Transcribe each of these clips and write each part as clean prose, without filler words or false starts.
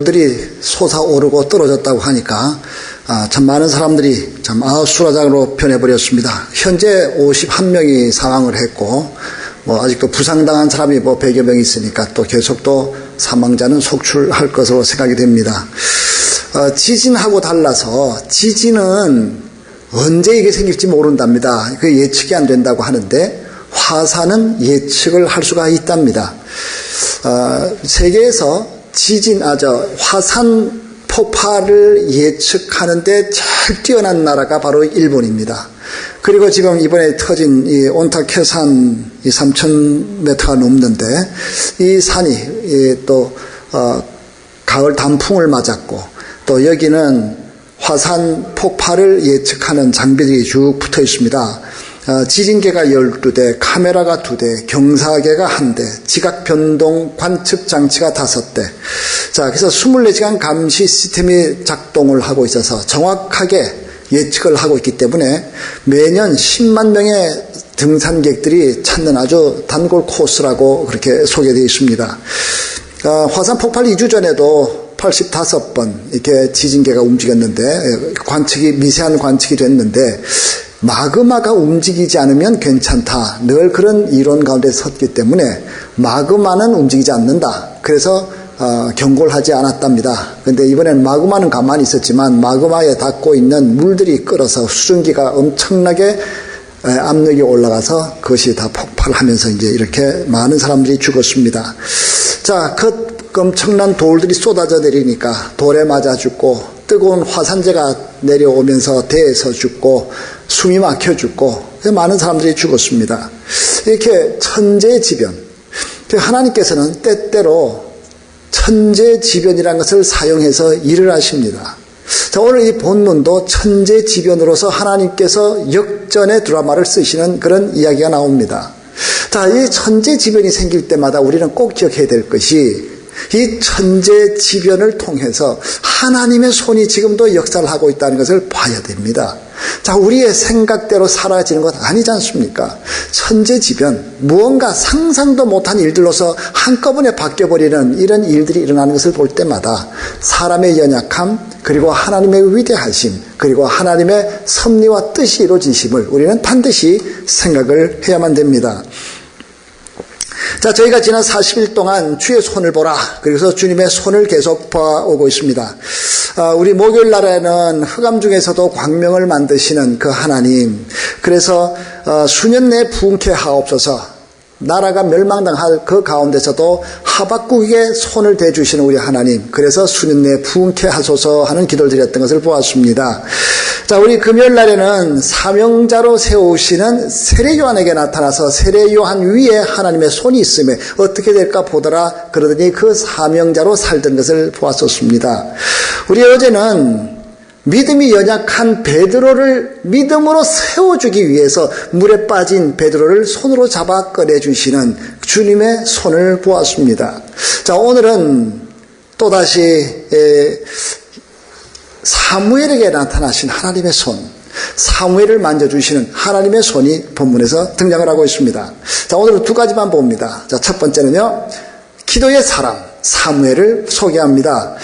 들이 솟아오르고 떨어졌다고 하니까 참 많은 사람들이 참 수라장으로 변해버렸습니다. 현재 51명이 사망을 했고 아직도 부상당한 사람이 100여 명 있으니까 또 계속 또 사망자는 속출할 것으로 생각이 됩니다. 지진하고 달라서 지진은 언제 이게 생길지 모른답니다. 그 예측이 안 된다고 하는데 화산은 예측을 할 수가 있답니다. 세계에서 화산 폭발을 예측하는데 제일 뛰어난 나라가 바로 일본입니다. 그리고 지금 이번에 터진 이 온타케산 3,000m가 넘는데 이 산이 또 가을 단풍을 맞았고 또 여기는 화산 폭발을 예측하는 장비들이 쭉 붙어 있습니다. 지진계가 12대, 카메라가 2대, 경사계가 1대, 지각변동 관측 장치가 5대. 자, 그래서 24시간 감시 시스템이 작동을 하고 있어서 정확하게 예측을 하고 있기 때문에 매년 10만 명의 등산객들이 찾는 아주 단골 코스라고 그렇게 소개되어 있습니다. 화산 폭발 2주 전에도 85번 이렇게 지진계가 움직였는데 미세한 관측이 됐는데 마그마가 움직이지 않으면 괜찮다. 늘 그런 이론 가운데 섰기 때문에 마그마는 움직이지 않는다. 그래서 경고를 하지 않았답니다. 그런데 이번에는 마그마는 가만히 있었지만 마그마에 닿고 있는 물들이 끓어서 수증기가 엄청나게 압력이 올라가서 그것이 다 폭발하면서 이제 이렇게 많은 사람들이 죽었습니다. 자, 그 엄청난 돌들이 쏟아져 내리니까 돌에 맞아 죽고 뜨거운 화산재가 내려오면서 대에서 죽고 숨이 막혀 죽고 많은 사람들이 죽었습니다. 이렇게 천재지변. 하나님께서는 때때로 천재지변이라는 것을 사용해서 일을 하십니다. 자, 오늘 이 본문도 천재지변으로서 하나님께서 역전의 드라마를 쓰시는 그런 이야기가 나옵니다. 자, 이 천재지변이 생길 때마다 우리는 꼭 기억해야 될 것이 이 천재지변을 통해서 하나님의 손이 지금도 역사를 하고 있다는 것을 봐야 됩니다. 자, 우리의 생각대로 사라지는 것 아니지 않습니까? 천재지변, 무언가 상상도 못한 일들로서 한꺼번에 바뀌어버리는 이런 일들이 일어나는 것을 볼 때마다 사람의 연약함, 그리고 하나님의 위대하심, 그리고 하나님의 섭리와 뜻이 이루어지심을 우리는 반드시 생각을 해야만 됩니다. 자, 저희가 지난 40일 동안 주의 손을 보라. 그래서 주님의 손을 계속 봐오고 있습니다. 우리 목요일 날에는 흑암 중에서도 광명을 만드시는 그 하나님. 그래서 수년 내에 부흥케 하옵소서. 나라가 멸망당할 그 가운데서도 하박국에게 손을 대주시는 우리 하나님. 그래서 수년 내에 부흥케 하소서 하는 기도를 드렸던 것을 보았습니다. 자, 우리 금요일 날에는 사명자로 세우시는 세례요한에게 나타나서 세례요한 위에 하나님의 손이 있음에 어떻게 될까 보더라 그러더니 그 사명자로 살던 것을 보았었습니다. 우리 어제는 믿음이 연약한 베드로를 믿음으로 세워주기 위해서 물에 빠진 베드로를 손으로 잡아 꺼내주시는 주님의 손을 보았습니다. 자, 오늘은 또다시 사무엘에게 나타나신 하나님의 손, 사무엘을 만져주시는 하나님의 손이 본문에서 등장을 하고 있습니다. 자, 오늘은 2가지만 봅니다. 자, 첫 번째는요, 기도의 사람 사무엘을 소개합니다.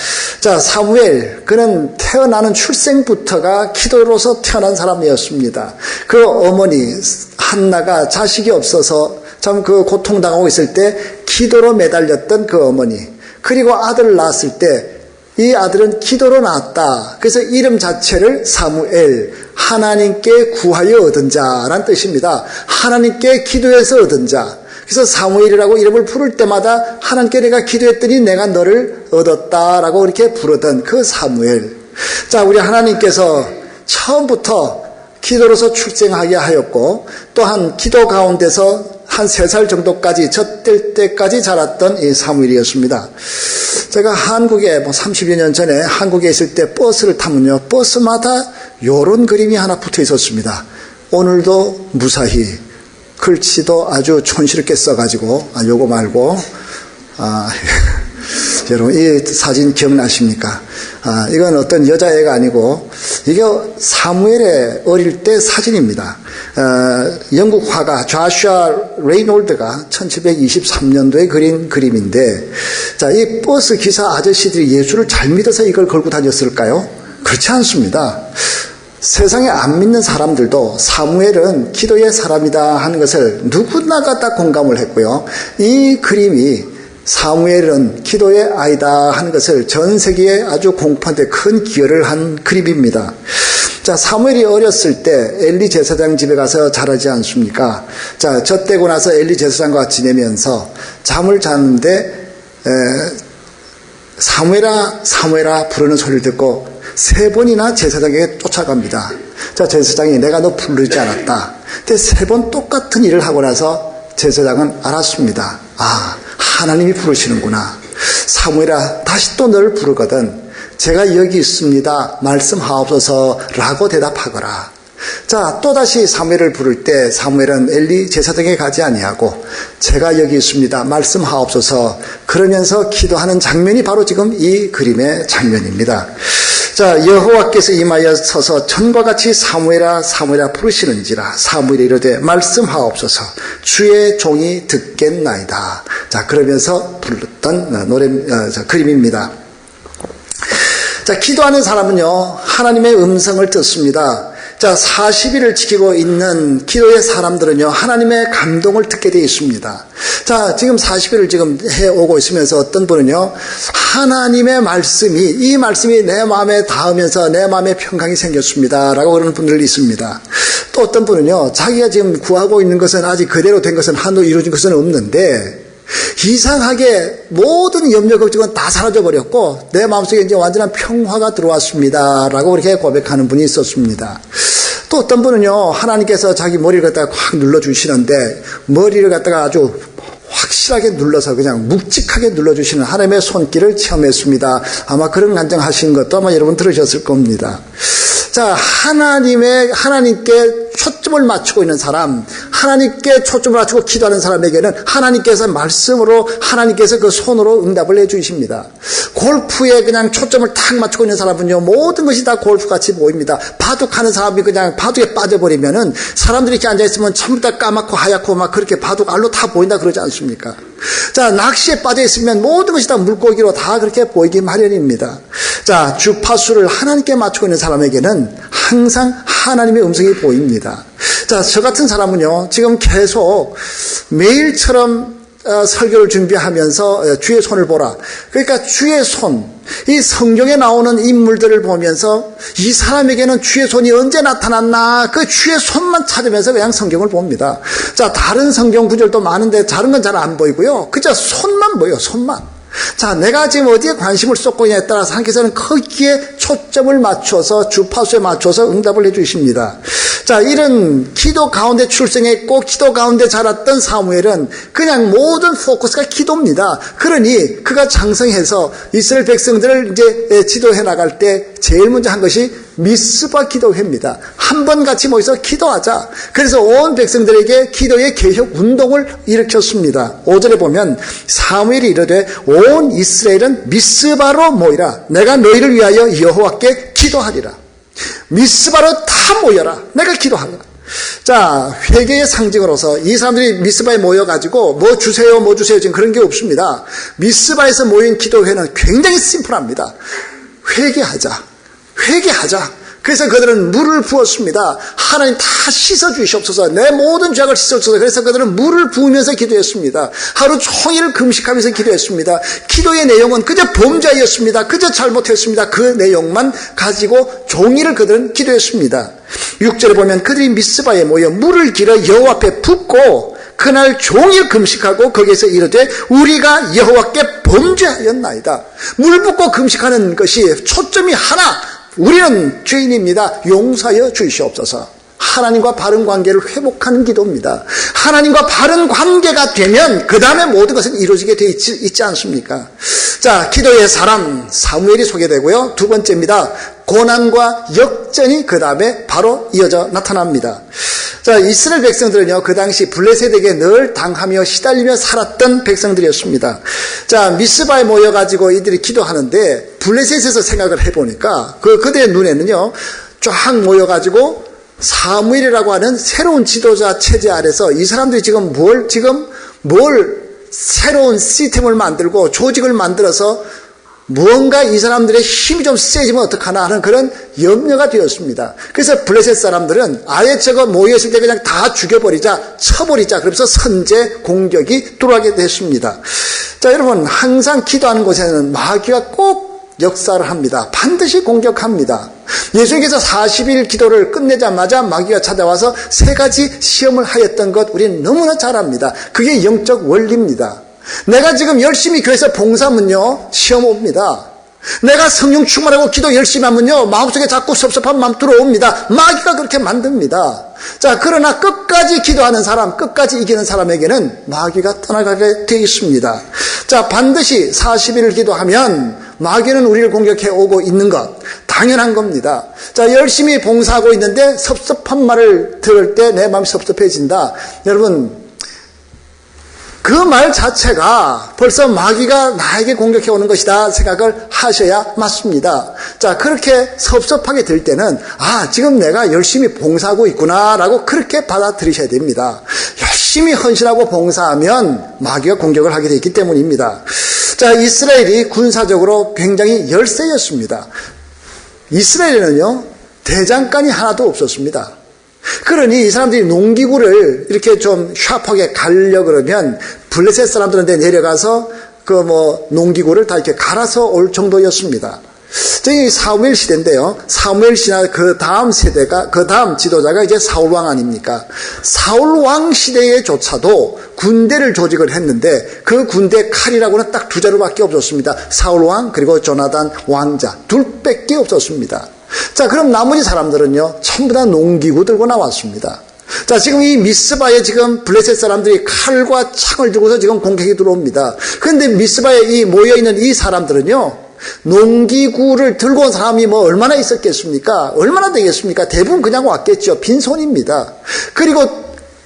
자, 사무엘, 그는 태어나는 출생부터가 기도로서 태어난 사람이었습니다. 그 어머니 한나가 자식이 없어서 참 그 고통당하고 있을 때 기도로 매달렸던 그 어머니, 그리고 아들을 낳았을 때 이 아들은 기도로 낳았다. 그래서 이름 자체를 사무엘, 하나님께 구하여 얻은 자란 뜻입니다. 하나님께 기도해서 얻은 자. 그래서 사무엘이라고 이름을 부를 때마다 하나님께 내가 기도했더니 내가 너를 얻었다라고 이렇게 부르던 그 사무엘. 자, 우리 하나님께서 처음부터 기도로서 출생하게 하였고 또한 기도 가운데서 한 3살 정도까지 젖될 때까지 자랐던 이 사무엘이었습니다. 제가 한국에 30여 년 전에 한국에 있을 때 버스를 타면요, 버스마다 요런 그림이 하나 붙어 있었습니다. 오늘도 무사히. 글씨도 아주 촌스럽게 써가지고 요거 말고 여러분 이 사진 기억나십니까? 이건 어떤 여자애가 아니고 이게 사무엘의 어릴 때 사진입니다. 영국 화가 좌슈아 레이놀드가 1723년도에 그린 그림인데, 자, 이 버스 기사 아저씨들이 예수를 잘 믿어서 이걸 걸고 다녔을까요? 그렇지 않습니다. 세상에 안 믿는 사람들도 사무엘은 기도의 사람이다 하는 것을 누구나가 다 공감을 했고요. 이 그림이 사무엘은 기도의 아이다 하는 것을 전 세계에 아주 공포한테 큰 기여를 한 그림입니다. 자, 사무엘이 어렸을 때 엘리 제사장 집에 가서 자라지 않습니까? 자, 젖되고 나서 엘리 제사장과 지내면서 잠을 자는데 사무엘아 사무엘아 부르는 소리를 듣고 3번이나 제사장에게 쫓아갑니다. 자, 제사장이 내가 너 부르지 않았다. 근데 3번 똑같은 일을 하고 나서 제사장은 알았습니다. 하나님이 부르시는구나. 사무엘아 다시 또 너를 부르거든 제가 여기 있습니다. 말씀하옵소서라고 대답하거라. 자, 또다시 사무엘을 부를 때 사무엘은 엘리 제사장에 가지 아니하고 제가 여기 있습니다. 말씀하옵소서 그러면서 기도하는 장면이 바로 지금 이 그림의 장면입니다. 자, 여호와께서 임하여 서서 전과 같이 사무엘아 사무엘아 부르시는지라. 사무엘이 이르되 말씀하옵소서 주의 종이 듣겠나이다. 자, 그러면서 불렀던 그림입니다. 자, 기도하는 사람은요 하나님의 음성을 듣습니다. 자, 40일을 지키고 있는 기도의 사람들은요 하나님의 감동을 듣게 되어 있습니다. 자, 지금 40일을 지금 해오고 있으면서 어떤 분은요 하나님의 말씀이 이 말씀이 내 마음에 닿으면서 내 마음에 평강이 생겼습니다 라고 그러는 분들이 있습니다. 또 어떤 분은요 자기가 지금 구하고 있는 것은 아직 그대로 된 것은 한도 이루어진 것은 없는데 이상하게 모든 염려 걱정은 다 사라져버렸고 내 마음속에 이제 완전한 평화가 들어왔습니다 라고 그렇게 고백하는 분이 있었습니다. 또 어떤 분은요 하나님께서 자기 머리를 갖다가 확 눌러주시는데 머리를 갖다가 아주 확실하게 눌러서 그냥 묵직하게 눌러주시는 하나님의 손길을 체험했습니다. 아마 그런 간증하신 것도 아마 여러분 들으셨을 겁니다. 자, 하나님께 초점을 맞추고 있는 사람, 하나님께 초점을 맞추고 기도하는 사람에게는 하나님께서 말씀으로, 하나님께서 그 손으로 응답을 해주십니다. 골프에 그냥 초점을 탁 맞추고 있는 사람은요, 모든 것이 다 골프같이 보입니다. 바둑하는 사람이 그냥 바둑에 빠져버리면은 사람들이 이렇게 앉아있으면 전부 다 까맣고 하얗고 막 그렇게 바둑 알로 다 보인다 그러지 않습니까? 자, 낚시에 빠져있으면 모든 것이 다 물고기로 다 그렇게 보이기 마련입니다. 자, 주파수를 하나님께 맞추고 있는 사람에게는 항상 하나님의 음성이 보입니다. 자, 저 같은 사람은요, 지금 계속 매일처럼 설교를 준비하면서 주의 손을 보라. 그러니까 주의 손, 이 성경에 나오는 인물들을 보면서 이 사람에게는 주의 손이 언제 나타났나 그 주의 손만 찾으면서 그냥 성경을 봅니다. 자, 다른 성경 구절도 많은데 다른 건 잘 안 보이고요. 그저 손만 보여요. 손만. 자, 내가 지금 어디에 관심을 쏟고 있냐에 따라서 하나님께서는 거기에 초점을 맞춰서 주파수에 맞춰서 응답을 해주십니다. 자, 이런 기도 가운데 출생했고 기도 가운데 자랐던 사무엘은 그냥 모든 포커스가 기도입니다. 그러니 그가 장성해서 이스라엘 백성들을 이제 지도해 나갈 때 제일 먼저 한 것이 미스바 기도회입니다. 한 번 같이 모여서 기도하자. 그래서 온 백성들에게 기도의 개혁 운동을 일으켰습니다. 5절에 보면 사무엘이 이르되 온 이스라엘은 미스바로 모이라. 내가 너희를 위하여 여호와께 기도하리라. 미스바로 다 모여라. 내가 기도하리라. 자, 회개의 상징으로서 이 사람들이 미스바에 모여가지고 뭐 주세요 뭐 주세요 지금 그런 게 없습니다. 미스바에서 모인 기도회는 굉장히 심플합니다. 회개하자. 그래서 그들은 물을 부었습니다. 하나님 다 씻어주시옵소서. 내 모든 죄악을 씻어주소서. 그래서 그들은 물을 부으면서 기도했습니다. 하루 종일 금식하면서 기도했습니다. 기도의 내용은 그저 범죄였습니다. 그저 잘못했습니다. 그 내용만 가지고 종일을 그들은 기도했습니다. 6절에 보면 그들이 미스바에 모여 물을 길어 여호와 앞에 붓고 그날 종일 금식하고 거기에서 이르되 우리가 여호와께 범죄하였나이다. 물 붓고 금식하는 것이 초점이 하나, 우리는 죄인입니다. 용서하여 주시옵소서. 하나님과 바른 관계를 회복하는 기도입니다. 하나님과 바른 관계가 되면 그 다음에 모든 것은 이루어지게 되어 있지 않습니까? 자, 기도의 사람 사무엘이 소개되고요. 두 번째입니다. 고난과 역전이 그 다음에 바로 이어져 나타납니다. 자, 이스라엘 백성들은요, 그 당시 블레셋에게 늘 당하며 시달리며 살았던 백성들이었습니다. 자, 미스바에 모여가지고 이들이 기도하는데 블레셋에서 생각을 해보니까 그들의 눈에는요, 쫙 모여가지고 사무엘이라고 하는 새로운 지도자 체제 아래서 이 사람들이 지금 뭘 새로운 시스템을 만들고 조직을 만들어서 무언가 이 사람들의 힘이 좀 세지면 어떡하나 하는 그런 염려가 되었습니다. 그래서 블레셋 사람들은 아예 저거 모였을 때 그냥 다 죽여버리자, 쳐버리자, 그러면서 선제 공격이 들어가게 됐습니다. 자, 여러분, 항상 기도하는 곳에는 마귀가 꼭 역사를 합니다. 반드시 공격합니다. 예수님께서 40일 기도를 끝내자마자 마귀가 찾아와서 3가지 시험을 하였던 것 우리는 너무나 잘 압니다. 그게 영적 원리입니다. 내가 지금 열심히 교회에서 봉사하면요, 시험 옵니다. 내가 성령 충만하고 기도 열심히 하면요, 마음속에 자꾸 섭섭한 마음 들어옵니다. 마귀가 그렇게 만듭니다. 자, 그러나 끝까지 기도하는 사람, 끝까지 이기는 사람에게는 마귀가 떠나가게 되어 있습니다. 자, 반드시 40일을 기도하면 마귀는 우리를 공격해 오고 있는 것 당연한 겁니다. 자, 열심히 봉사하고 있는데 섭섭한 말을 들을 때 내 마음이 섭섭해진다. 여러분, 그 말 자체가 벌써 마귀가 나에게 공격해 오는 것이다 생각을 하셔야 맞습니다. 자, 그렇게 섭섭하게 될 때는 지금 내가 열심히 봉사하고 있구나라고 그렇게 받아들이셔야 됩니다. 열심히 헌신하고 봉사하면 마귀가 공격을 하게 되어 있기 때문입니다. 자, 이스라엘이 군사적으로 굉장히 열세였습니다. 이스라엘에는요, 대장간이 하나도 없었습니다. 그러니 이 사람들이 농기구를 이렇게 좀 샤프하게 갈려 그러면 블레셋 사람들은 내려가서 농기구를 다 이렇게 갈아서 올 정도였습니다. 저기 사무엘 시대인데요. 사무엘 시대 그 다음 세대가, 그 다음 지도자가 이제 사울왕 아닙니까? 사울왕 시대에조차도 군대를 조직을 했는데 그 군대 칼이라고는 딱 2자루밖에 없었습니다. 사울왕 그리고 조나단 왕자 둘밖에 없었습니다. 자, 그럼 나머지 사람들은요, 전부 다 농기구 들고 나왔습니다. 자, 지금 이 미스바에 지금 블레셋 사람들이 칼과 창을 들고서 지금 공격이 들어옵니다. 그런데 미스바에 이 모여있는 이 사람들은요, 농기구를 들고 온 사람이 얼마나 있었겠습니까? 얼마나 되겠습니까? 대부분 그냥 왔겠죠. 빈손입니다. 그리고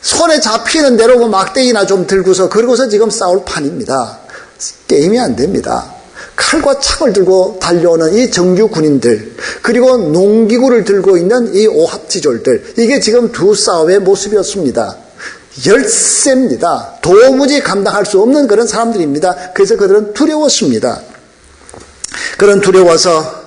손에 잡히는 대로 막대기나 좀 들고서 그러고서 지금 싸울 판입니다. 게임이 안 됩니다. 칼과 창을 들고 달려오는 이 정규 군인들, 그리고 농기구를 들고 있는 이 오합지졸들, 이게 지금 두 싸움의 모습이었습니다. 열세입니다. 도무지 감당할 수 없는 그런 사람들입니다. 그래서 그들은 두려웠습니다. 그런 두려워서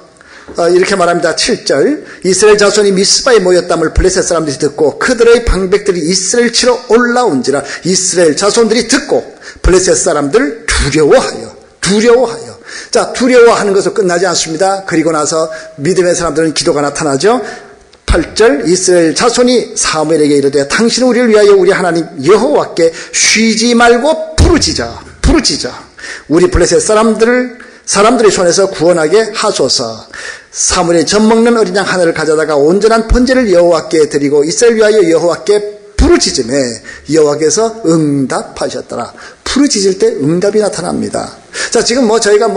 이렇게 말합니다. 7절, 이스라엘 자손이 미스바에 모였담을 블레셋 사람들이 듣고 그들의 방백들이 이스라엘 치러 올라온지라. 이스라엘 자손들이 듣고 블레셋 사람들을 두려워하여. 자, 두려워하는 것으로 끝나지 않습니다. 그리고 나서 믿음의 사람들은 기도가 나타나죠. 8절, 이스라엘 자손이 사무엘에게 이르되 당신은 우리를 위하여 우리 하나님 여호와께 쉬지 말고 부르짖어 우리 블레셋 사람들의 손에서 구원하게 하소서. 사무엘이 젖먹는 어린 양 하나를 가져다가 온전한 번제를 여호와께 드리고 이스라엘 위하여 여호와께 부르짖음에 여호와께서 응답하셨더라. 부르짖을 때 응답이 나타납니다. 자, 지금 저희가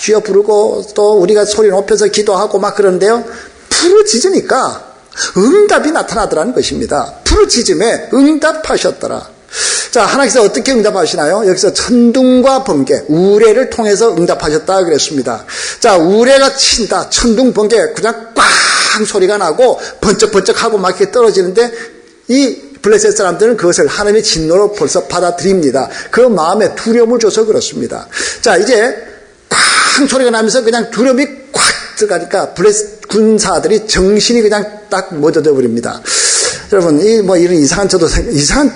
주여 부르고 또 우리가 소리 높여서 기도하고 막 그러는데요, 부르짖으니까 응답이 나타나더라는 것입니다. 부르짖음에 응답하셨더라. 자, 하나님께서 어떻게 응답하시나요? 여기서 천둥과 번개, 우레를 통해서 응답하셨다 그랬습니다. 자, 우레가 친다, 천둥, 번개, 그냥 꽝 소리가 나고 번쩍번쩍하고 막 이렇게 떨어지는데 이 블레셋 사람들은 그것을 하나님의 진노로 벌써 받아들입니다. 그 마음에 두려움을 줘서 그렇습니다. 자, 이제 꽝 소리가 나면서 그냥 두려움이 꽉 들어가니까 블레셋 군사들이 정신이 그냥 딱 멎어져 버립니다. 여러분, 이런 이상한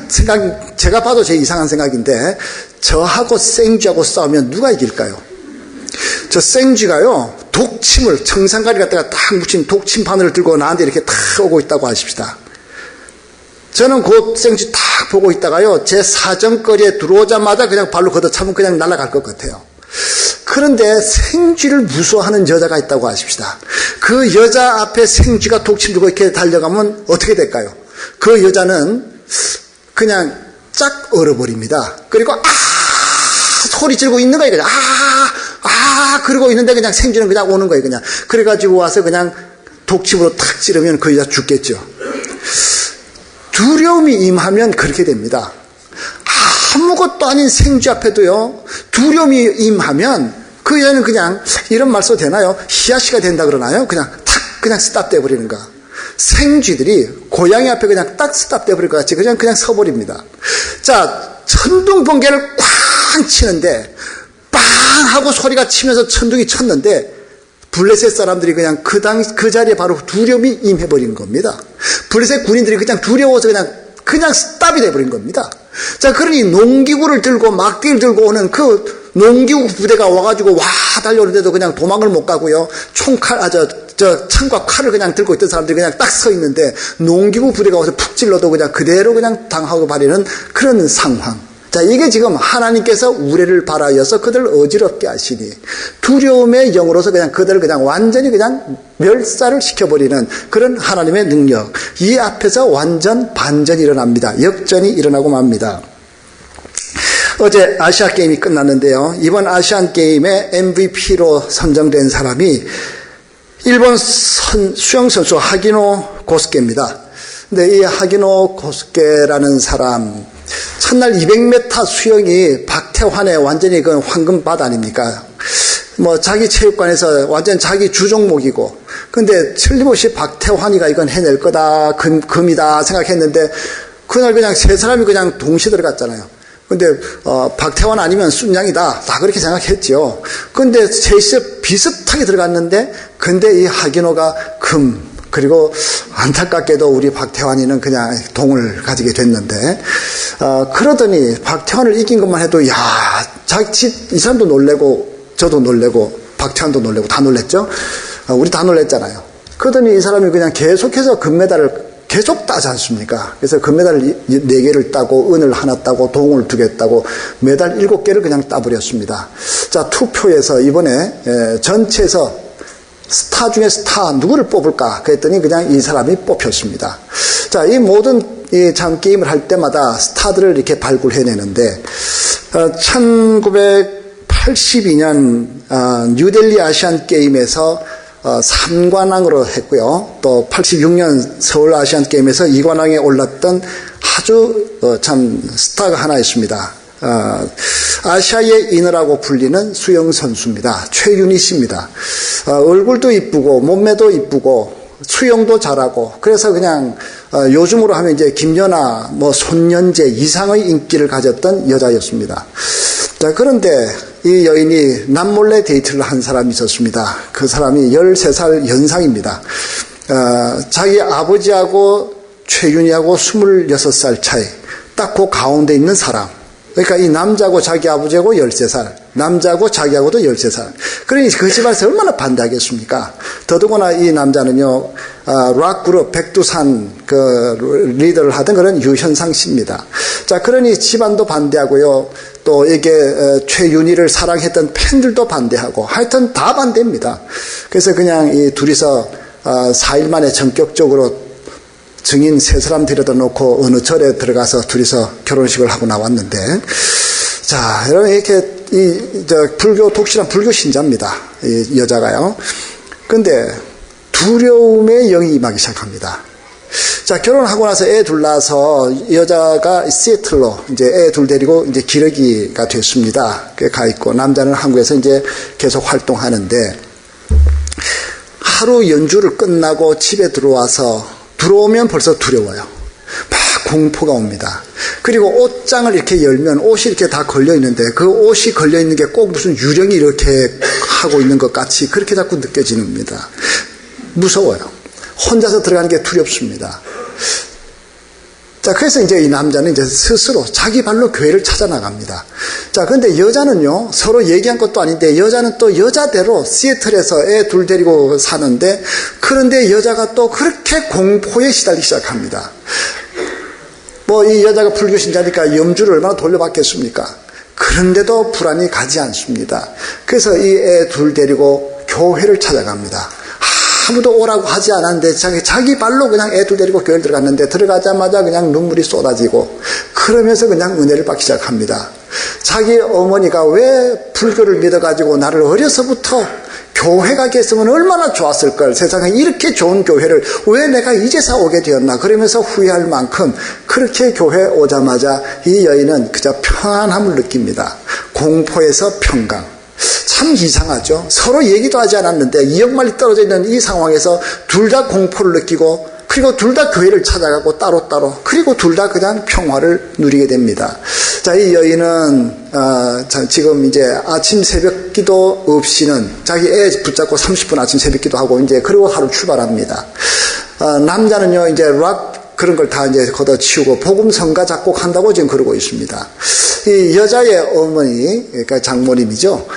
생각, 제가 봐도 제 이상한 생각인데, 저하고 생쥐하고 싸우면 누가 이길까요? 저 생쥐가요, 독침을, 청산가리 갖다가 딱 묻힌 독침 바늘을 들고 나한테 이렇게 탁 오고 있다고 하십시다. 저는 그 생쥐 딱 보고 있다가요, 제 사정거리에 들어오자마자 그냥 발로 걷어차면 그냥 날아갈 것 같아요. 그런데 생쥐를 무서워하는 여자가 있다고 하십시다. 그 여자 앞에 생쥐가 독침 들고 이렇게 달려가면 어떻게 될까요? 그 여자는 그냥 쫙 얼어버립니다. 그리고 소리 지르고 있는 거예요. 그냥 그러고 있는데 그냥 생쥐는 그냥 오는 거예요. 그냥 그래가지고 와서 그냥 독침으로 탁 찌르면 그 여자 죽겠죠. 두려움이 임하면 그렇게 됩니다. 아무것도 아닌 생쥐 앞에도요, 두려움이 임하면 그 여자는 그냥, 이런 말 써도 되나요? 히야시가 된다 그러나요? 그냥 스탑돼 버리는 거. 생쥐들이 고양이 앞에 그냥 딱 스탑돼 버릴 것 같이 그냥 서버립니다. 자, 천둥 번개를 쾅 치는데 빵 하고 소리가 치면서 천둥이 쳤는데 블레셋 사람들이 그냥 그 자리에 바로 두려움이 임해버린 겁니다. 블레셋 군인들이 그냥 두려워서 그냥 스탑이 돼버린 겁니다. 자, 그러니 농기구를 들고 막대를 들고 오는 그 농기구 부대가 와가지고 달려오는데도 그냥 도망을 못 가고요. 창과 칼을 그냥 들고 있던 사람들이 그냥 딱 서 있는데 농기구 부대가 와서 푹 찔러도 그냥 그대로 그냥 당하고 버리는 그런 상황. 자, 이게 지금 하나님께서 우레를 발하여서 그들을 어지럽게 하시니 두려움의 영으로서 그냥 그들을 그냥 완전히 그냥 멸살을 시켜버리는 그런 하나님의 능력. 이 앞에서 완전 반전이 일어납니다. 역전이 일어나고 맙니다. 어제 아시아 게임이 끝났는데요. 이번 아시안 게임의 MVP로 선정된 사람이 일본 수영 선수 하기노 고스케입니다. 근데 이 하기노 고스케라는 사람, 첫날 200m 수영이 박태환의 완전히 그 황금밭 아닙니까? 자기 체육관에서 완전 자기 주종목이고, 근데 틀림없이 박태환이가 이건 해낼 거다, 금이다 생각했는데, 그날 그냥 세 사람이 그냥 동시에 들어갔잖아요. 근데, 박태환 아니면 순양이다. 다 그렇게 생각했죠. 근데 셋이 비슷하게 들어갔는데, 근데 이 하기노가 금, 그리고 안타깝게도 우리 박태환이는 그냥 동을 가지게 됐는데, 그러더니 박태환을 이긴 것만 해도, 이 사람도 놀래고, 저도 놀래고, 박태환도 놀래고, 다 놀랬죠? 우리 다 놀랬잖아요. 그러더니 이 사람이 그냥 계속해서 금메달을 계속 따지 않습니까? 그래서 금메달 4개를 따고, 은을 하나 따고, 동을 2개 따고, 메달 7개를 그냥 따버렸습니다. 자, 투표에서 이번에, 전체에서 스타 중에 스타 누구를 뽑을까? 그랬더니 그냥 이 사람이 뽑혔습니다. 자, 이 모든 참 게임을 할 때마다 스타들을 이렇게 발굴해내는데, 1982년 뉴델리 아시안 게임에서 3관왕으로 했고요. 또 86년 서울 아시안 게임에서 2관왕에 올랐던 아주 참 스타가 하나 있습니다. 아시아의 인어라고 불리는 수영 선수입니다. 최윤희 씨입니다. 얼굴도 이쁘고 몸매도 이쁘고 수영도 잘하고, 그래서 그냥 요즘으로 하면 이제 김연아, 손연재 이상의 인기를 가졌던 여자였습니다. 자, 그런데 이 여인이 남몰래 데이트를 한 사람이 있었습니다. 그 사람이 13살 연상입니다. 자기 아버지하고 최윤희하고 26살 차이, 딱 그 가운데 있는 사람. 그러니까 이 남자하고 자기 아버지하고 13살, 남자하고 자기하고도 13살. 그러니 그 집안에서 얼마나 반대하겠습니까? 더더구나 이 남자는요, 락 그룹 백두산 그 리더를 하던 그런 유현상 씨입니다. 자, 그러니 집안도 반대하고요, 또 이게 최윤희를 사랑했던 팬들도 반대하고, 하여튼 다 반대입니다. 그래서 그냥 이 둘이서 4일 만에 전격적으로 증인 3사람 데려다 놓고 어느 절에 들어가서 둘이서 결혼식을 하고 나왔는데, 자, 여러분, 이렇게 독실한 불교 신자입니다. 이 여자가요. 근데 두려움의 영이 임하기 시작합니다. 자, 결혼하고 나서 애 둘 낳아서 여자가 시애틀로 이제 애 둘 데리고 이제 기러기가 됐습니다. 가 있고, 남자는 한국에서 이제 계속 활동하는데, 하루 연주를 끝나고 집에 들어오면 벌써 두려워요. 막 공포가 옵니다. 그리고 옷장을 이렇게 열면 옷이 이렇게 다 걸려 있는데, 그 옷이 걸려 있는 게 꼭 무슨 유령이 이렇게 하고 있는 것 같이 그렇게 자꾸 느껴집니다. 무서워요. 혼자서 들어가는 게 두렵습니다. 자, 그래서 이제 이 남자는 이제 스스로 자기 발로 교회를 찾아 나갑니다. 자, 근데 여자는요, 서로 얘기한 것도 아닌데, 여자는 또 여자대로 시애틀에서 애 둘 데리고 사는데, 그런데 여자가 또 그렇게 공포에 시달리기 시작합니다. 이 여자가 불교 신자니까 염주를 얼마나 돌려받겠습니까? 그런데도 불안이 가지 않습니다. 그래서 이 애 둘 데리고 교회를 찾아갑니다. 아무도 오라고 하지 않았는데 자기 발로 그냥 애 둘 데리고 교회를 들어갔는데 들어가자마자 그냥 눈물이 쏟아지고 그러면서 그냥 은혜를 받기 시작합니다. 자기 어머니가 왜 불교를 믿어가지고 나를 어려서부터 교회 가게 했으면 얼마나 좋았을 걸, 세상에 이렇게 좋은 교회를 왜 내가 이제서 오게 되었나 그러면서 후회할 만큼 그렇게 교회 오자마자 이 여인은 그저 평안함을 느낍니다. 공포에서 평강. 참 이상하죠. 서로 얘기도 하지 않았는데 2억 마리 떨어져 있는 이 상황에서 둘 다 공포를 느끼고 그리고 둘 다 교회를 찾아가고 따로따로 그리고 둘 다 그냥 평화를 누리게 됩니다. 자, 이 여인은 지금 이제 아침 새벽 기도 없이는 자기 애 붙잡고 30분 아침 새벽 기도하고 이제 그리고 하루 출발합니다. 남자는요 이제 락 그런 걸 다 이제 걷어치우고 복음 성가 작곡한다고 지금 그러고 있습니다. 이 여자의 어머니, 그러니까 장모님이죠.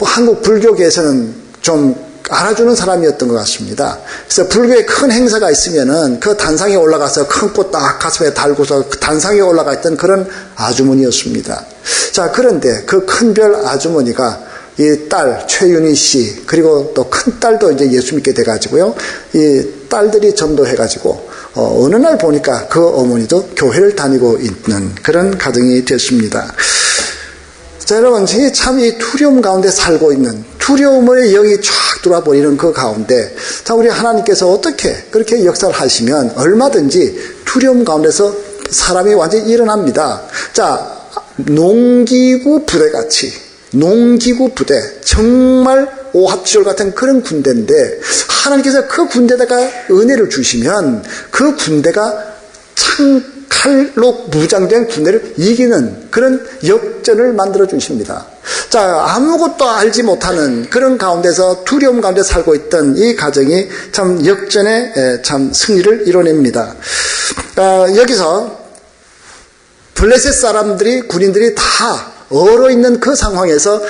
한국 불교계에서는 좀 알아주는 사람이었던 것 같습니다. 그래서 불교에 큰 행사가 있으면은 그 단상에 올라가서 큰 꽃 딱 가슴에 달고서 그 단상에 올라가 있던 그런 아주머니였습니다. 자, 그런데 그 큰별 아주머니가 이 딸 최윤희 씨 그리고 또 큰 딸도 이제 예수 믿게 돼가지고요. 이 딸들이 전도해가지고 어느 날 보니까 그 어머니도 교회를 다니고 있는 그런 가정이 됐습니다. 자, 여러분, 참 이 두려움 가운데 살고 있는 두려움의 영이 쫙 들어와 버리는 그 가운데, 자, 우리 하나님께서 어떻게 그렇게 역사를 하시면 얼마든지 두려움 가운데서 사람이 완전히 일어납니다. 자, 농기구 부대같이, 농기구 부대, 정말 오합지졸 같은 그런 군대인데, 하나님께서 그 군대에다가 은혜를 주시면 그 군대가 칼로 무장된 군대를 이기는 그런 역전을 만들어 주십니다. 자, 아무것도 알지 못하는 그런 가운데서 두려움 가운데 살고 있던 이 가정이 참 역전의 참 승리를 이뤄냅니다. 여기서 블레셋 사람들이 군인들이 다 얼어 있는 그 상황에서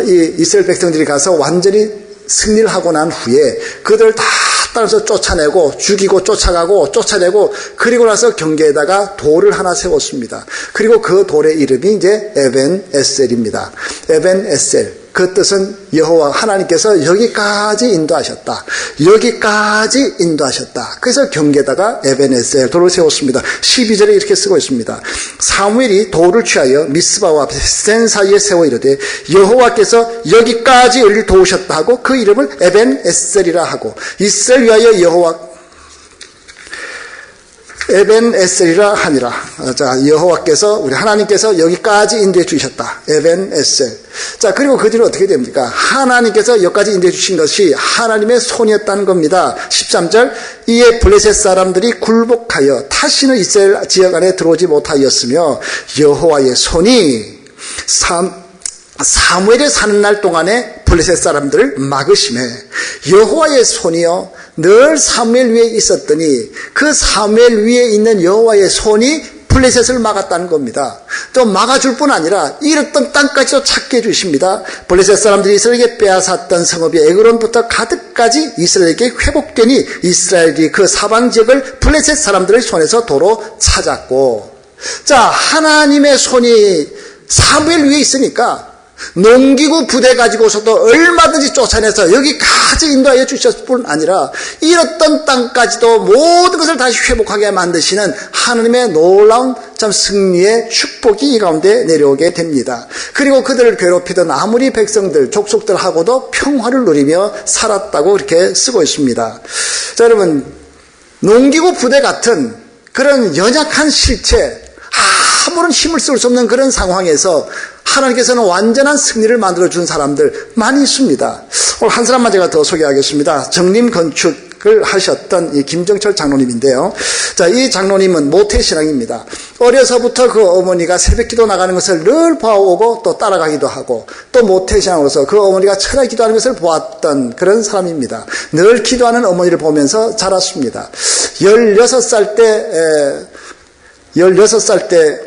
이 이스라엘 백성들이 가서 완전히 승리를 하고 난 후에 그들을 다 따라서 쫓아내고 죽이고 쫓아가고 쫓아내고 그리고 나서 경계에다가 돌을 하나 세웠습니다. 그리고 그 돌의 이름이 이제 에벤 에셀입니다. 에벤 에셀. 그 뜻은 여호와 하나님께서 여기까지 인도하셨다. 여기까지 인도하셨다. 그래서 경계에다가 에벤 에셀 돌을 세웠습니다. 12절에 이렇게 쓰고 있습니다. 사무엘이 돌을 취하여 미스바와 센 사이에 세워 이르되 여호와께서 여기까지 우리를 도우셨다 하고 그 이름을 에벤 에셀이라 하고 이스라엘 위하여 여호와 에벤 에셀이라 하니라. 자, 여호와께서 우리 하나님께서 여기까지 인도해 주셨다. 에벤 에셀. 자, 그리고 그 뒤로 어떻게 됩니까? 하나님께서 여기까지 인도해 주신 것이 하나님의 손이었다는 겁니다. 13절 이에 블레셋 사람들이 굴복하여 다시는 이스라엘 지역 안에 들어오지 못하였으며 여호와의 손이 사무엘에 사는 날 동안에 블레셋 사람들을 막으심에 여호와의 손이요 늘 사무엘 위에 있었더니 그 사무엘 위에 있는 여호와의 손이 블레셋을 막았다는 겁니다. 또 막아줄 뿐 아니라 잃었던 땅까지도 찾게 해주십니다. 블레셋 사람들이 이스라엘에게 빼앗았던 성읍이 에그론부터 가드까지 이스라엘에게 회복되니 이스라엘이 그 사방 지역을 블레셋 사람들의 손에서 도로 찾았고, 자, 하나님의 손이 사무엘 위에 있으니까 농기구 부대 가지고서도 얼마든지 쫓아내서 여기까지 인도하여 주셨을 뿐 아니라 잃었던 땅까지도 모든 것을 다시 회복하게 만드시는 하나님의 놀라운 참 승리의 축복이 이 가운데 내려오게 됩니다. 그리고 그들을 괴롭히던 아무리 백성들, 족속들하고도 평화를 누리며 살았다고 이렇게 쓰고 있습니다. 자, 여러분, 농기구 부대 같은 그런 연약한 실체, 아무런 힘을 쓸 수 없는 그런 상황에서 하나님께서는 완전한 승리를 만들어준 사람들 많이 있습니다. 오늘 한 사람만 제가 더 소개하겠습니다. 정림건축을 하셨던 이 김정철 장로님인데요. 자, 이 장로님은 모태신앙입니다. 어려서부터 그 어머니가 새벽기도 나가는 것을 늘 봐오고 또 따라가기도 하고 또 모태신앙으로서 그 어머니가 철야 기도하는 것을 보았던 그런 사람입니다. 늘 기도하는 어머니를 보면서 자랐습니다. 16살 때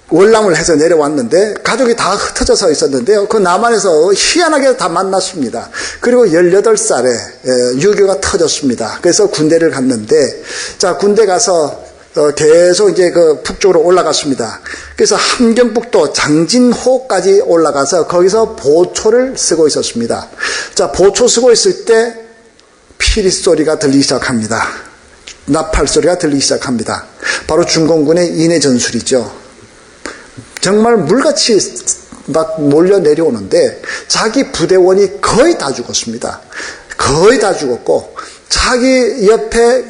월남을 해서 내려왔는데 가족이 다 흩어져서 있었는데요. 그 남한에서 희한하게 다 만났습니다. 그리고 18살에 유교가 터졌습니다. 그래서 군대를 갔는데, 자, 군대 가서 계속 이제 그 북쪽으로 올라갔습니다. 그래서 함경북도 장진호까지 올라가서 거기서 보초를 쓰고 있었습니다. 자, 보초 쓰고 있을 때 피리 소리가 들리기 시작합니다. 나팔 소리가 들리기 시작합니다. 바로 중공군의 인해 전술이죠. 정말 물같이 막 몰려 내려오는데 자기 부대원이 거의 다 죽었습니다. 거의 다 죽었고 자기 옆에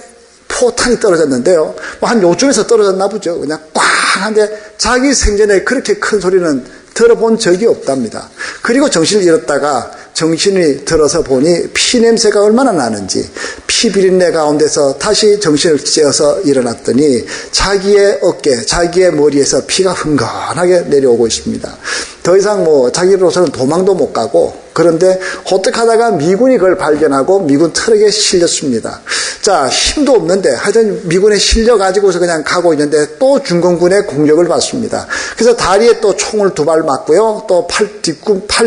포탄이 떨어졌는데요. 한 요쯤에서 떨어졌나 보죠. 그냥 꽝 한데 자기 생전에 그렇게 큰 소리는 들어본 적이 없답니다. 그리고 정신을 잃었다가 정신이 들어서 보니 피 냄새가 얼마나 나는지 피 비린내 가운데서 다시 정신을 째어서 일어났더니 자기의 어깨, 자기의 머리에서 피가 흥건하게 내려오고 있습니다. 더 이상 자기로서는 도망도 못 가고 그런데 어떻게 하다가 미군이 그걸 발견하고 미군 트럭에 실렸습니다. 자, 힘도 없는데 하여튼 미군에 실려가지고서 그냥 가고 있는데 또 중공군의 공격을 받습니다. 그래서 다리에 또 총을 2발 맞고요. 또 팔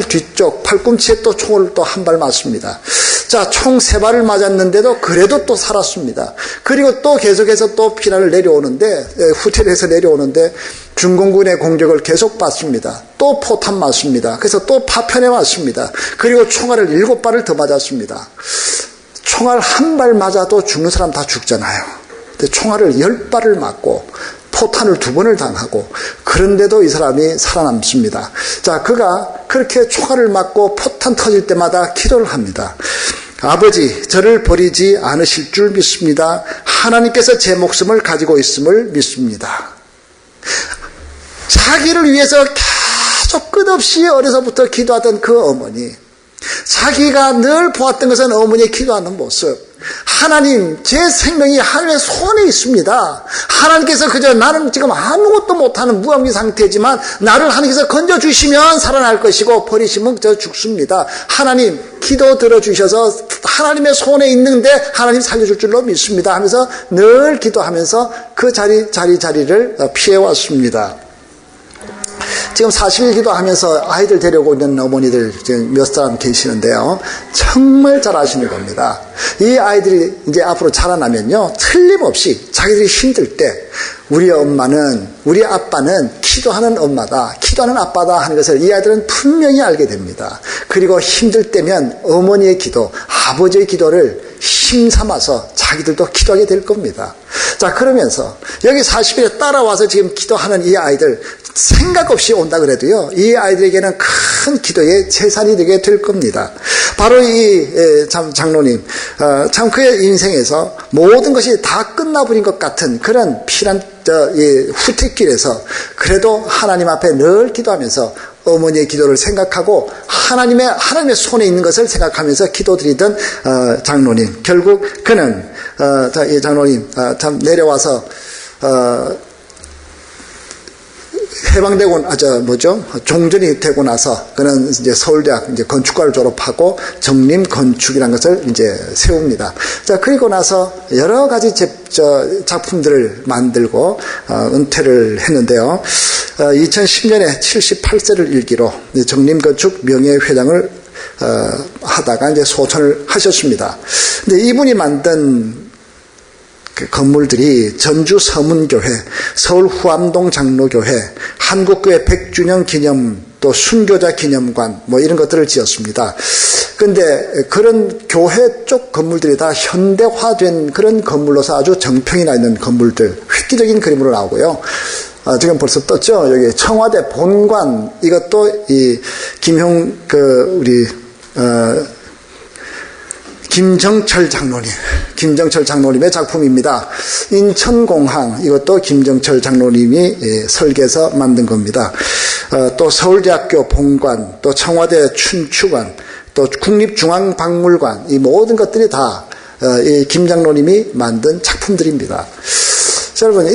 뒤쪽, 팔꿈치에 또 총을 또 1발 맞습니다. 자, 총 3발을 맞았는데도 그래도 또 살았습니다. 그리고 또 계속해서 또 피난을 내려오는데, 후퇴해서 내려오는데 중공군의 공격을 계속 받습니다. 또 포탄 맞습니다. 그래서 또 파편에 맞습니다. 그리고 총알을 7발을 더 맞았습니다. 총알 1발 맞아도 죽는 사람 다 죽잖아요. 근데 총알을 10발을 맞고 포탄을 2번을 당하고 그런데도 이 사람이 살아남습니다. 자, 그가 그렇게 총알을 맞고 포탄 터질 때마다 기도를 합니다. 아버지, 저를 버리지 않으실 줄 믿습니다. 하나님께서 제 목숨을 가지고 있음을 믿습니다. 자기를 위해서 계속 끝없이 어려서부터 기도하던 그 어머니, 자기가 늘 보았던 것은 어머니의 기도하는 모습. 하나님, 제 생명이 하나님의 손에 있습니다. 하나님께서 그저 나는 지금 아무것도 못하는 무함기 상태지만 나를 하나님께서 건져주시면 살아날 것이고 버리시면 저 죽습니다. 하나님, 기도 들어주셔서 하나님의 손에 있는데 하나님 살려줄 줄로 믿습니다 하면서 늘 기도하면서 그 자리를 피해왔습니다. 지금 40일 기도하면서 아이들 데려오고 있는 어머니들 지금 몇 사람 계시는데요. 정말 잘 아시는 겁니다. 이 아이들이 이제 앞으로 자라나면요. 틀림없이 자기들이 힘들 때 우리 엄마는, 우리 아빠는 기도하는 엄마다, 기도하는 아빠다 하는 것을 이 아이들은 분명히 알게 됩니다. 그리고 힘들 때면 어머니의 기도, 아버지의 기도를 힘삼아서 자기들도 기도하게 될 겁니다. 자, 그러면서 여기 40일에 따라와서 지금 기도하는 이 아이들 생각 없이 온다 그래도요, 이 아이들에게는 큰 기도의 재산이 되게 될 겁니다. 바로 이 장로님, 참 그의 인생에서 모든 것이 다 끝나버린 것 같은 그런 피난 후퇴길에서 그래도 하나님 앞에 늘 기도하면서 어머니의 기도를 생각하고 하나님의 손에 있는 것을 생각하면서 기도드리던 장로님, 결국 그는 이 장로님 참 내려와서 해방되고 종전이 되고 나서 그는 이제 서울대학 이제 건축과를 졸업하고 정림 건축이라는 것을 이제 세웁니다. 자, 그리고 나서 여러 가지 작품들을 만들고 은퇴를 했는데요. 2010년에 78세를 일기로 정림 건축 명예회장을 하다가 이제 소천을 하셨습니다. 근데 이분이 만든 그 건물들이 전주 서문교회, 서울 후암동 장로교회, 한국교회 100주년 기념, 또 순교자 기념관 이런 것들을 지었습니다. 그런데 그런 교회 쪽 건물들이 다 현대화된 그런 건물로서 아주 정평이 나 있는 건물들, 획기적인 그림으로 나오고요. 지금 벌써 떴죠. 여기 청와대 본관, 이것도 이 김정철 장로님의 작품입니다. 인천공항, 이것도 김정철 장로님이 설계해서 만든 겁니다. 또 서울대학교 본관, 또 청와대 춘추관, 또 국립중앙박물관, 이 모든 것들이 다 이 김 장로님이 만든 작품들입니다. 자, 여러분,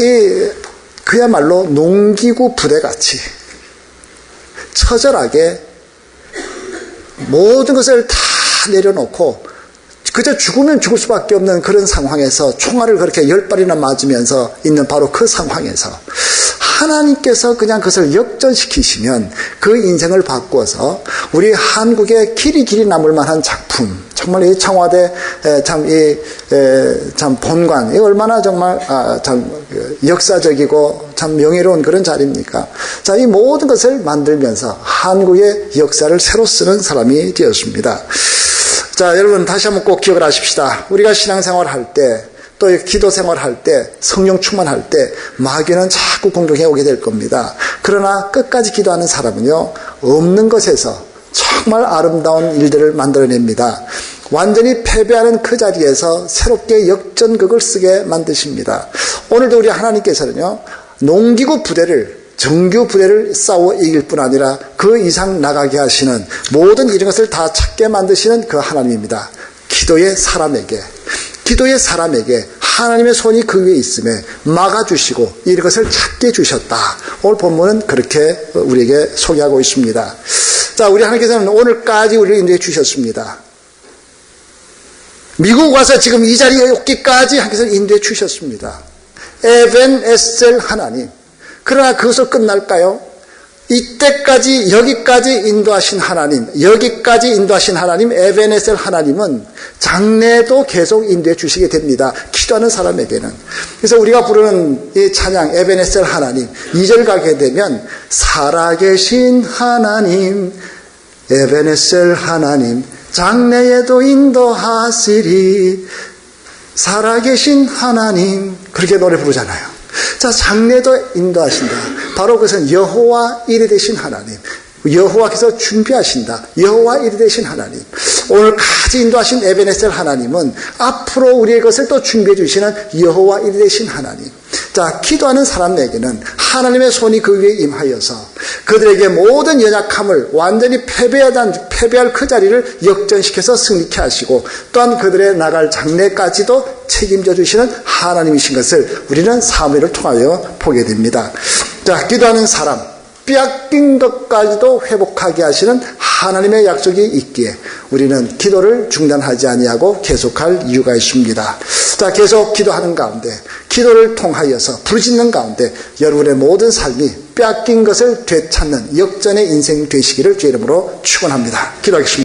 그야말로 농기구 부대같이 처절하게 모든 것을 다 내려놓고 그저 죽으면 죽을 수밖에 없는 그런 상황에서 총알을 그렇게 10발이나 맞으면서 있는 바로 그 상황에서 하나님께서 그냥 그것을 역전시키시면 그 인생을 바꾸어서 우리 한국의 길이 남을 만한 작품, 정말 이 청와대 참 본관, 이 얼마나 정말 참 역사적이고 참 명예로운 그런 자리입니까? 자, 이 모든 것을 만들면서 한국의 역사를 새로 쓰는 사람이 되었습니다. 자, 여러분 다시 한번 꼭 기억을 하십시다. 우리가 신앙생활 할 때, 또 기도 생활할 때, 성령 충만할 때 마귀는 자꾸 공격해 오게 될 겁니다. 그러나 끝까지 기도하는 사람은요, 없는 것에서 정말 아름다운 일들을 만들어냅니다. 완전히 패배하는 그 자리에서 새롭게 역전극을 쓰게 만드십니다. 오늘도 우리 하나님께서는요, 농기구 부대를, 정규 부대를 싸워 이길 뿐 아니라 그 이상 나가게 하시는, 모든 이런 것을 다 찾게 만드시는 그 하나님입니다. 기도의 사람에게 하나님의 손이 그 위에 있음에 막아주시고 이것을 찾게 주셨다. 오늘 본문은 그렇게 우리에게 소개하고 있습니다. 자, 우리 하나님께서는 오늘까지 우리를 인도해 주셨습니다. 미국 와서 지금 이 자리에 오기까지 하나님께서 인도해 주셨습니다. 에벤에셀 하나님. 그러나 그것을 끝날까요? 이때까지 여기까지 인도하신 하나님, 에벤에셀 하나님은 장래에도 계속 인도해 주시게 됩니다. 기도하는 사람에게는. 그래서 우리가 부르는 이 찬양 에벤에셀 하나님, 2절 가게 되면 살아계신 하나님, 에벤에셀 하나님, 장래에도 인도하시리. 살아계신 하나님, 그렇게 노래 부르잖아요. 자, 장래도 인도하신다. 바로 그것은 여호와 이레 되신 하나님, 여호와께서 준비하신다. 여호와 이레 되신 하나님, 오늘까지 인도하신 에벤에셀 하나님은 앞으로 우리의 것을 또 준비해 주시는 여호와 이레 되신 하나님. 자, 기도하는 사람에게는 하나님의 손이 그 위에 임하여서 그들에게 모든 연약함을 완전히 패배할 그 자리를 역전시켜서 승리케 하시고, 또한 그들의 나갈 장래까지도 책임져 주시는 하나님이신 것을 우리는 사무엘을 통하여 보게 됩니다. 자, 기도하는 사람, 빼앗긴 것까지도 회복하게 하시는 하나님의 약속이 있기에 우리는 기도를 중단하지 아니하고 계속할 이유가 있습니다. 자, 계속 기도하는 가운데, 기도를 통하여서 부르짖는 가운데 여러분의 모든 삶이 빼앗긴 것을 되찾는 역전의 인생 되시기를 주의 이름으로 축원합니다. 기도하겠습니다.